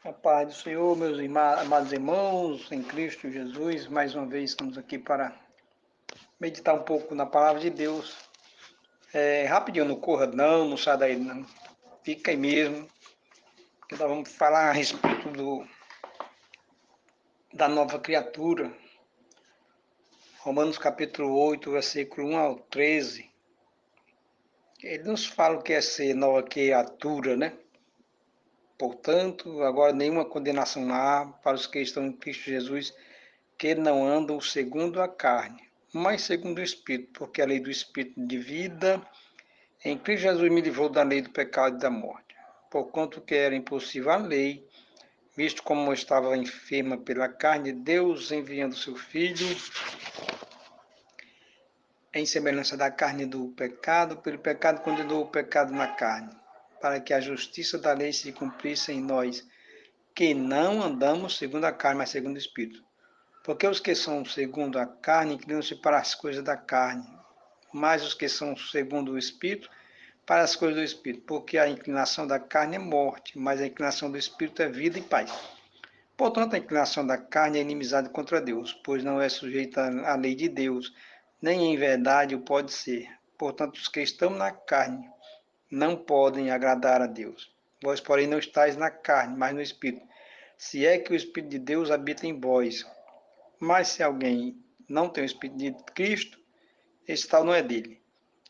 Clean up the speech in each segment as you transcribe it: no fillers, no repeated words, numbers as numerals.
A paz do Senhor, meus amados irmãos, em Cristo Jesus, mais uma vez estamos aqui para meditar um pouco na palavra de Deus. Rapidinho, não corra não sai daí não, fica aí mesmo, que nós vamos falar a respeito da nova criatura. Romanos capítulo 8, versículo 1 ao 13. Ele nos fala o que é ser nova criatura, né? Portanto, agora nenhuma condenação há para os que estão em Cristo Jesus, que não andam segundo a carne, mas segundo o Espírito, porque a lei do Espírito de vida em Cristo Jesus me livrou da lei do pecado e da morte. Porquanto que era impossível a lei, visto como eu estava enferma pela carne, Deus enviando seu Filho em semelhança da carne do pecado, pelo pecado condenou o pecado na carne, para que a justiça da lei se cumprisse em nós, que não andamos segundo a carne, mas segundo o Espírito. Porque os que são segundo a carne inclinam-se para as coisas da carne, mas os que são segundo o Espírito, para as coisas do Espírito. Porque a inclinação da carne é morte, mas a inclinação do Espírito é vida e paz. Portanto, a inclinação da carne é inimizade contra Deus, pois não é sujeita à lei de Deus, nem em verdade o pode ser. Portanto, os que estão na carne não podem agradar a Deus. Vós, porém, não estáis na carne, mas no Espírito. Se é que o Espírito de Deus habita em vós. Mas se alguém não tem o Espírito de Cristo, esse tal não é dele.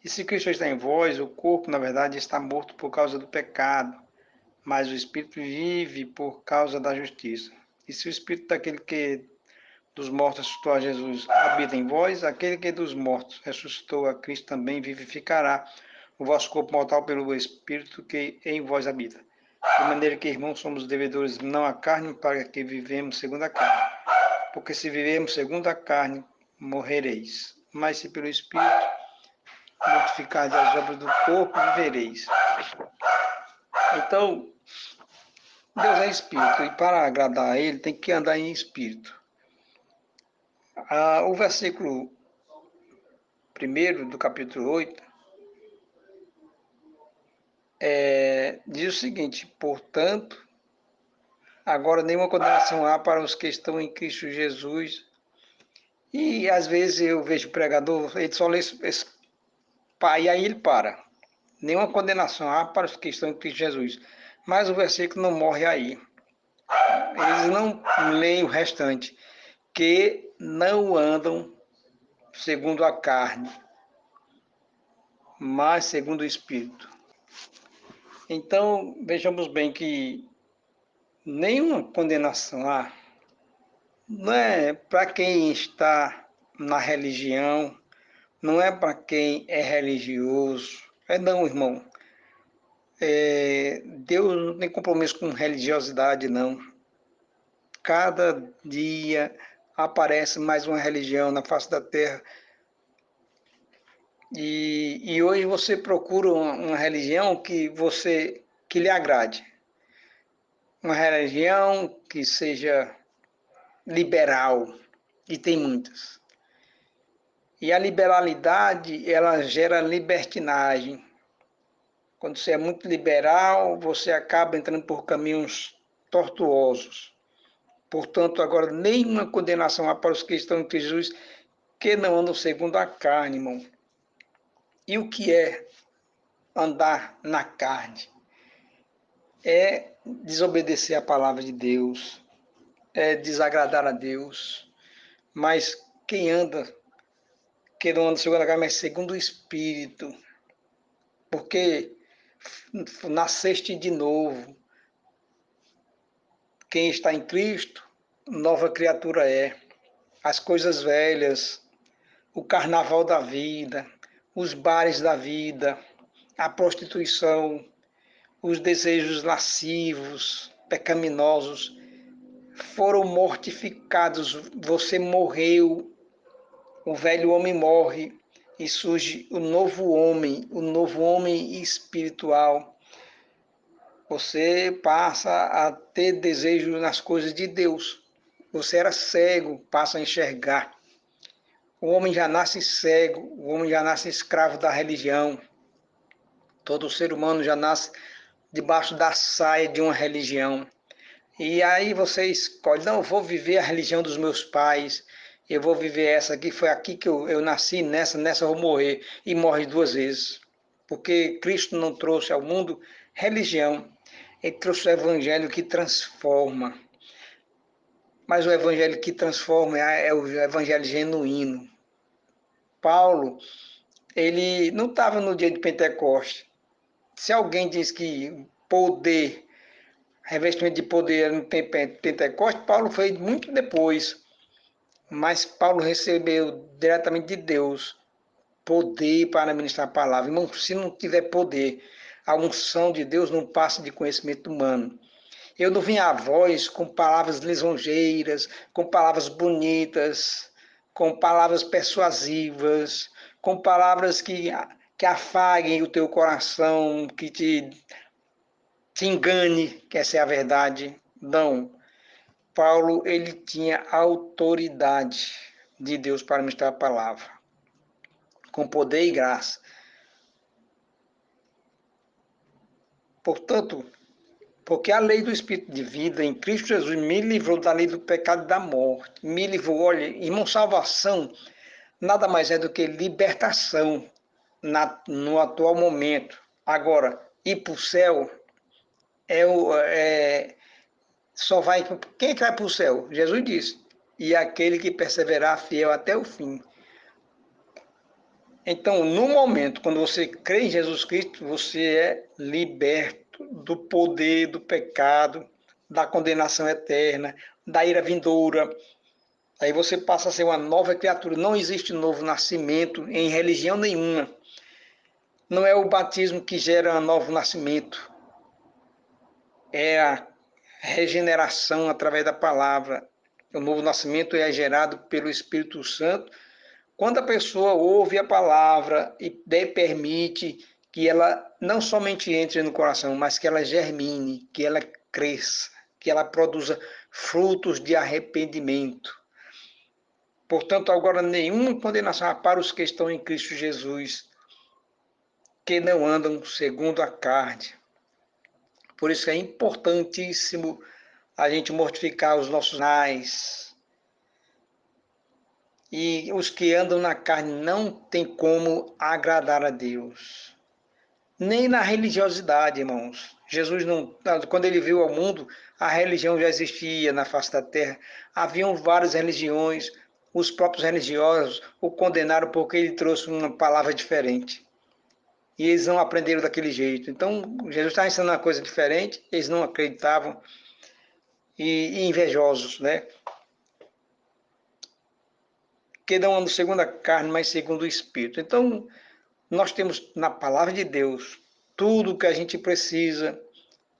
E se Cristo está em vós, o corpo, na verdade, está morto por causa do pecado, mas o Espírito vive por causa da justiça. E se o Espírito daquele que dos mortos ressuscitou a Jesus habita em vós, aquele que dos mortos ressuscitou a Cristo também vivificará o vosso corpo mortal pelo Espírito que em vós habita. De maneira que, irmãos, somos devedores não à carne, para que vivemos segundo a carne. Porque se vivemos segundo a carne, morrereis. Mas se pelo Espírito mortificardes as obras do corpo, vivereis. Então, Deus é Espírito, e para agradar a Ele, tem que andar em Espírito. O versículo 1 do capítulo 8 diz o seguinte: portanto, agora nenhuma condenação há para os que estão em Cristo Jesus. E às vezes eu vejo o pregador, ele só lê esse e aí ele para. Nenhuma condenação há para os que estão em Cristo Jesus. Mas o versículo não morre aí. Eles não leem o restante. Que não andam segundo a carne, mas segundo o Espírito. Então, vejamos bem que nenhuma condenação há. Não é para quem está na religião, não é para quem é religioso. Não, irmão. Deus não tem compromisso com religiosidade, não. Cada dia aparece mais uma religião na face da terra. E hoje você procura uma religião que lhe agrade. Uma religião que seja liberal, e tem muitas. E a liberalidade, ela gera libertinagem. Quando você é muito liberal, você acaba entrando por caminhos tortuosos. Portanto, agora nenhuma condenação há para os que estão em Cristo Jesus, que não andam segundo a carne, irmão. E o que é andar na carne? É desobedecer a palavra de Deus, é desagradar a Deus. Mas quem anda, que não anda segundo a carne, mas segundo o Espírito, porque nasceste de novo. Quem está em Cristo, nova criatura é. As coisas velhas, o carnaval da vida, os bares da vida, a prostituição, os desejos lascivos, pecaminosos, foram mortificados. Você morreu, o velho homem morre e surge o novo homem espiritual. Você passa a ter desejo nas coisas de Deus. Você era cego, passa a enxergar. O homem já nasce cego, o homem já nasce escravo da religião. Todo ser humano já nasce debaixo da saia de uma religião. E aí você escolhe, não, eu vou viver a religião dos meus pais, eu vou viver essa aqui, foi aqui que eu nasci, nessa eu vou morrer, e morre duas vezes. Porque Cristo não trouxe ao mundo religião, ele trouxe o evangelho que transforma. Mas o evangelho que transforma é o evangelho genuíno. Paulo, ele não estava no dia de Pentecostes. Se alguém diz que poder, revestimento de poder no Pentecostes, Paulo fez muito depois. Mas Paulo recebeu diretamente de Deus poder para ministrar a palavra. Irmão, se não tiver poder, a unção de Deus não passa de conhecimento humano. Eu não vim à voz com palavras lisonjeiras, com palavras bonitas, com palavras persuasivas, com palavras que afaguem o teu coração, que te engane, que essa é a verdade. Não. Paulo, ele tinha autoridade de Deus para ministrar a palavra, com poder e graça. Portanto, porque a lei do Espírito de vida em Cristo Jesus me livrou da lei do pecado e da morte. Me livrou, olha, irmão, salvação nada mais é do que libertação no atual momento. Agora, ir para o céu só vai. Quem é que vai para o céu? Jesus disse. E aquele que perseverar fiel até o fim. Então, no momento, quando você crê em Jesus Cristo, você é liberto do poder do pecado, da condenação eterna, da ira vindoura. Aí você passa a ser uma nova criatura. Não existe novo nascimento em religião nenhuma. Não é o batismo que gera um novo nascimento. É a regeneração através da palavra. O novo nascimento é gerado pelo Espírito Santo quando a pessoa ouve a palavra e permite que ela não somente entre no coração, mas que ela germine, que ela cresça, que ela produza frutos de arrependimento. Portanto, agora nenhuma condenação há para os que estão em Cristo Jesus, que não andam segundo a carne. Por isso é importantíssimo a gente mortificar os nossos nais. E os que andam na carne não tem como agradar a Deus. Nem na religiosidade, irmãos. Jesus não, quando ele veio ao mundo, a religião já existia na face da terra. Haviam várias religiões. Os próprios religiosos o condenaram porque ele trouxe uma palavra diferente. E eles não aprenderam daquele jeito. Então, Jesus estava ensinando uma coisa diferente, eles não acreditavam. E invejosos, né? Que não andam segundo a carne, mas segundo o Espírito. Então, nós temos na palavra de Deus tudo o que a gente precisa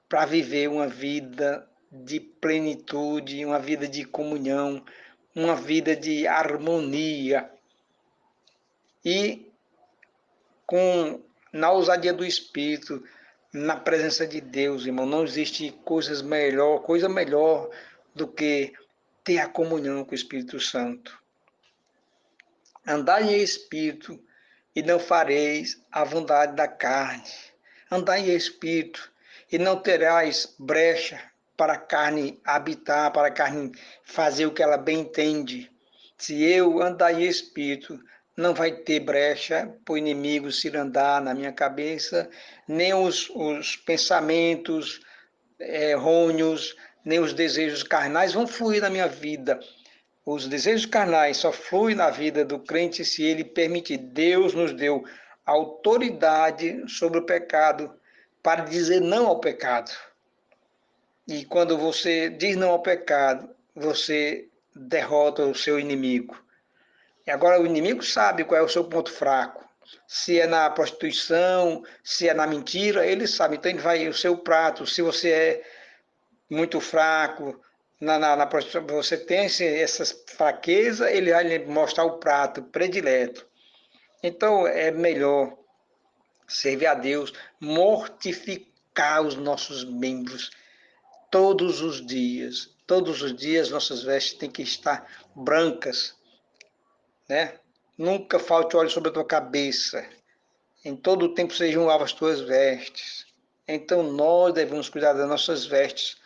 para viver uma vida de plenitude, uma vida de comunhão, uma vida de harmonia. E na ousadia do Espírito, na presença de Deus, irmão, não existe coisa melhor do que ter a comunhão com o Espírito Santo. Andai em Espírito e não fareis a vontade da carne. Andai em Espírito e não terás brecha para a carne habitar, para a carne fazer o que ela bem entende. Se eu andar em Espírito, não vai ter brecha para o inimigo se andar na minha cabeça, nem os pensamentos errôneos, nem os desejos carnais vão fluir na minha vida. Os desejos carnais só fluem na vida do crente se ele permitir. Deus nos deu autoridade sobre o pecado para dizer não ao pecado. E quando você diz não ao pecado, você derrota o seu inimigo. E agora o inimigo sabe qual é o seu ponto fraco. Se é na prostituição, se é na mentira, ele sabe. Então ele vai o seu prato. Se você é muito fraco, você tem essa fraqueza, ele vai lhe mostrar o prato predileto. Então é melhor servir a Deus, mortificar os nossos membros todos os dias. Todos os dias nossas vestes têm que estar brancas, né? Nunca falte óleo sobre a tua cabeça. Em todo o tempo sejam alvas as tuas vestes. Então nós devemos cuidar das nossas vestes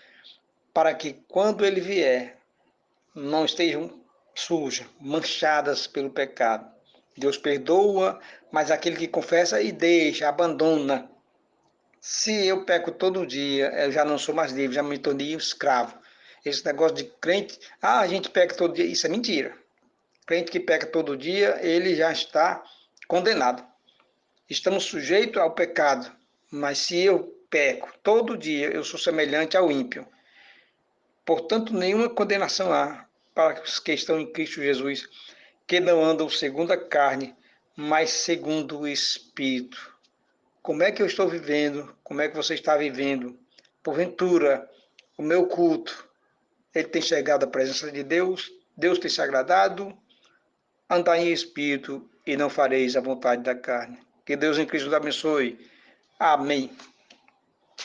para que quando ele vier, não estejam sujas, manchadas pelo pecado. Deus perdoa, mas aquele que confessa e deixa, abandona. Se eu peco todo dia, eu já não sou mais livre, já me tornei um escravo. Esse negócio de crente, a gente peca todo dia, isso é mentira. Crente que peca todo dia, ele já está condenado. Estamos sujeitos ao pecado, mas se eu peco todo dia, eu sou semelhante ao ímpio. Portanto, nenhuma condenação há para os que estão em Cristo Jesus, que não andam segundo a carne, mas segundo o Espírito. Como é que eu estou vivendo? Como é que você está vivendo? Porventura, o meu culto, ele tem chegado à presença de Deus? Deus tem se agradado? Andar em Espírito e não fareis a vontade da carne. Que Deus em Cristo nos abençoe. Amém.